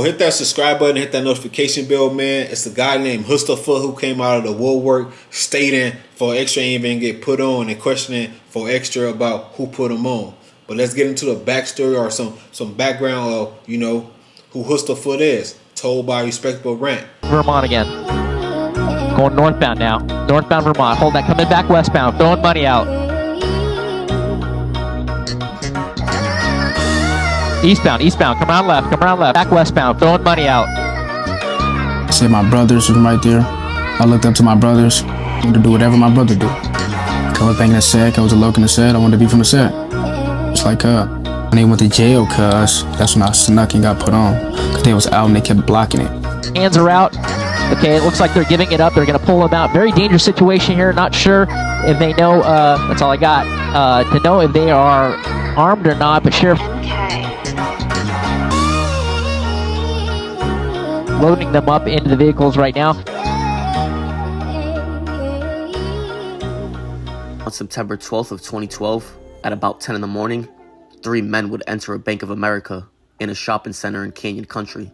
Hit that subscribe button, hit that notification bell, man. It's the guy named Hoodsta who came out of the woodwork stating for extra ain't even get put on and questioning for extra about who put him on. But let's get into the backstory or some background of, you know, who Hoodsta is, told by respectable rant. Vermont again. Going northbound now. Northbound Vermont. Hold that. Coming back westbound. Throwing money out. Eastbound. Eastbound. Come around left. Come around left. Back westbound. Throwing money out. I said my brothers was right there. I looked up to my brothers. I wanted to do whatever my brother do. I was banging the set. I was a loke in the set. I wanted to be from the set. It's like, when they went to jail, cuz, that's when I snuck and got put on. Cause they was out and they kept blocking it. Hands are out. Okay, it looks like they're giving it up. They're going to pull them out. Very dangerous situation here. Not sure if they know, that's all I got, to know if they are armed or not, but Sheriff loading them up into the vehicles right now. On September 12th of 2012, at about 10 in the morning, 3 men would enter a Bank of America in a shopping center in Canyon Country.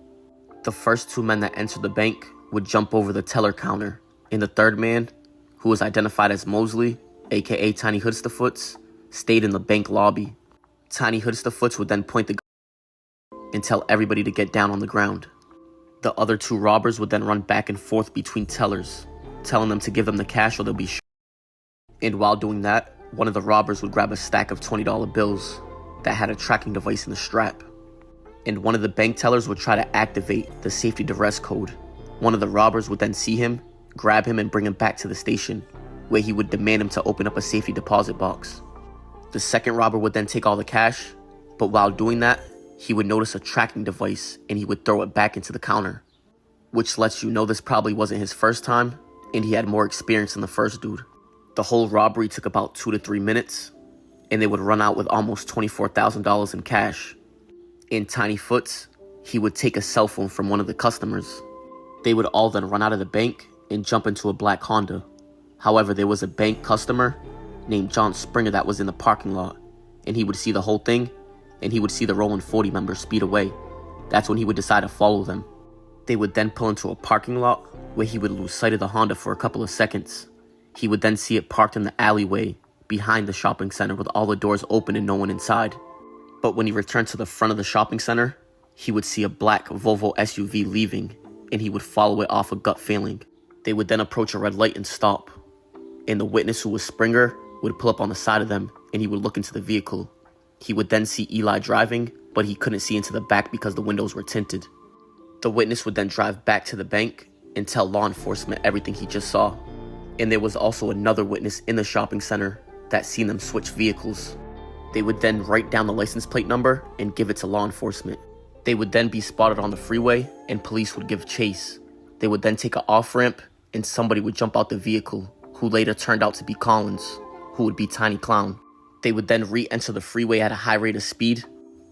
The first 2 men that entered the bank would jump over the teller counter, and the third man, who was identified as Mosley, aka Tiny Hoodsta, stayed in the bank lobby. Tiny Hoodsta would then point the gun and tell everybody to get down on the ground. The other 2 robbers would then run back and forth between tellers, telling them to give them the cash or they'll be shot. And while doing that, one of the robbers would grab a stack of $20 bills that had a tracking device in the strap. And one of the bank tellers would try to activate the safety duress code. One of the robbers would then see him, grab him, and bring him back to the station, where he would demand him to open up a safety deposit box. The second robber would then take all the cash, but while doing that, he would notice a tracking device and he would throw it back into the counter, which lets you know this probably wasn't his first time, and he had more experience than the first dude. The whole robbery took about 2 to 3 minutes, and they would run out with almost $24,000 in cash. In Tiny Foot's, he would take a cell phone from one of the customers. They would all then run out of the bank and jump into a black Honda. However, there was a bank customer named John Springer that was in the parking lot, and he would see the whole thing, and he would see the Rolling 40 members speed away. That's when he would decide to follow them. They would then pull into a parking lot where he would lose sight of the Honda for a couple of seconds. He would then see it parked in the alleyway behind the shopping center with all the doors open and no one inside. But when he returned to the front of the shopping center, he would see a black Volvo SUV leaving, and he would follow it off a gut feeling. They would then approach a red light and stop. And the witness, who was Springer, would pull up on the side of them, and he would look into the vehicle. He would then see Eli driving, but he couldn't see into the back because the windows were tinted. The witness would then drive back to the bank and tell law enforcement everything he just saw. And there was also another witness in the shopping center that seen them switch vehicles. They would then write down the license plate number and give it to law enforcement. They would then be spotted on the freeway and police would give chase. They would then take an off-ramp and somebody would jump out the vehicle, who later turned out to be Collins, who would be Tiny Clown. They would then re-enter the freeway at a high rate of speed,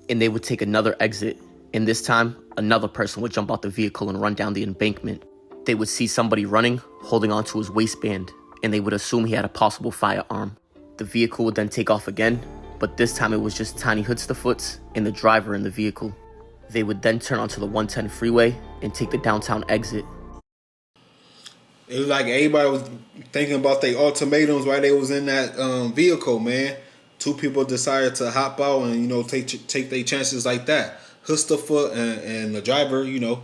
and they would take another exit, and this time, another person would jump out the vehicle and run down the embankment. They would see somebody running, holding onto his waistband, and they would assume he had a possible firearm. The vehicle would then take off again, but this time it was just Tiny Hoodsta and the driver in the vehicle. They would then turn onto the 110 freeway and take the downtown exit. It was like everybody was thinking about their ultimatums while they was in that vehicle, man. 2 people decided to hop out and, you know, take their chances like that. Hoodsta and the driver, you know,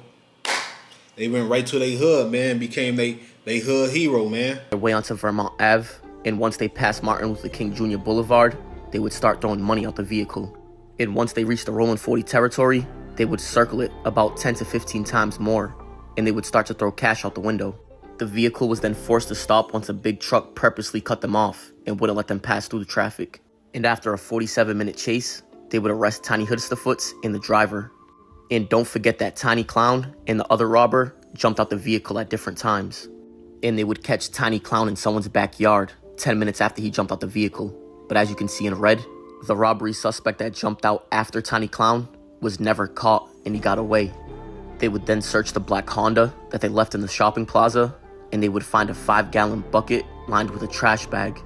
they went right to their hood, man. Became they hood hero, man. Their way onto Vermont Ave, and once they passed Martin Luther King Jr. Boulevard, they would start throwing money out the vehicle. And once they reached the Rolling 40 territory, they would circle it about 10 to 15 times more, and they would start to throw cash out the window. The vehicle was then forced to stop once a big truck purposely cut them off and wouldn't let them pass through the traffic. And after a 47-minute chase, they would arrest Tiny Hoodsta and the driver. And don't forget that Tiny Clown and the other robber jumped out the vehicle at different times. And they would catch Tiny Clown in someone's backyard 10 minutes after he jumped out the vehicle. But as you can see in red, the robbery suspect that jumped out after Tiny Clown was never caught and he got away. They would then search the black Honda that they left in the shopping plaza, and they would find a 5-gallon bucket lined with a trash bag,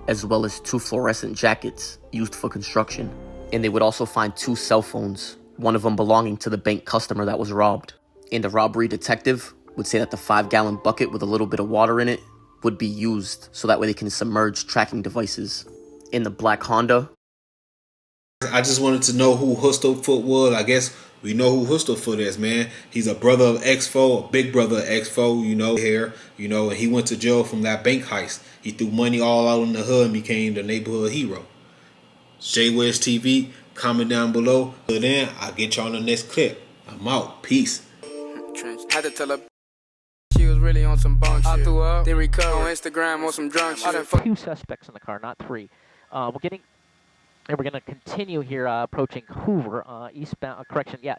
as well as 2 fluorescent jackets used for construction. And they would also find 2 cell phones, one of them belonging to the bank customer that was robbed. And the robbery detective would say that the 5-gallon bucket with a little bit of water in it would be used so that way they can submerge tracking devices. In the black Honda, I just wanted to know who Hoodsta was. I guess we know who Hoodsta is, man. He's a brother of X4, a big brother of X4, here, and he went to jail from that bank heist. He threw money all out in the hood and became the neighborhood hero. JWiz TV, comment down below. Till then, I'll get y'all on the next clip. I'm out. Peace. Had to tell her she was really on some bunk shit. I threw up, then recover on Instagram on some drunk shit. 2 suspects in the car, not 3. We're going to continue here approaching Hoover, eastbound,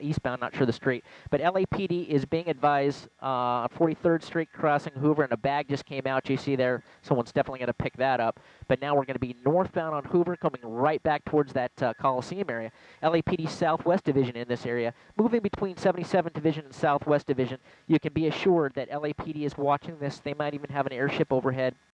eastbound, not sure the street. But LAPD is being advised, 43rd Street crossing Hoover, and a bag just came out. You see there, someone's definitely going to pick that up. But now we're going to be northbound on Hoover, coming right back towards that Coliseum area. LAPD Southwest Division in this area, moving between 77th Division and Southwest Division. You can be assured that LAPD is watching this. They might even have an airship overhead.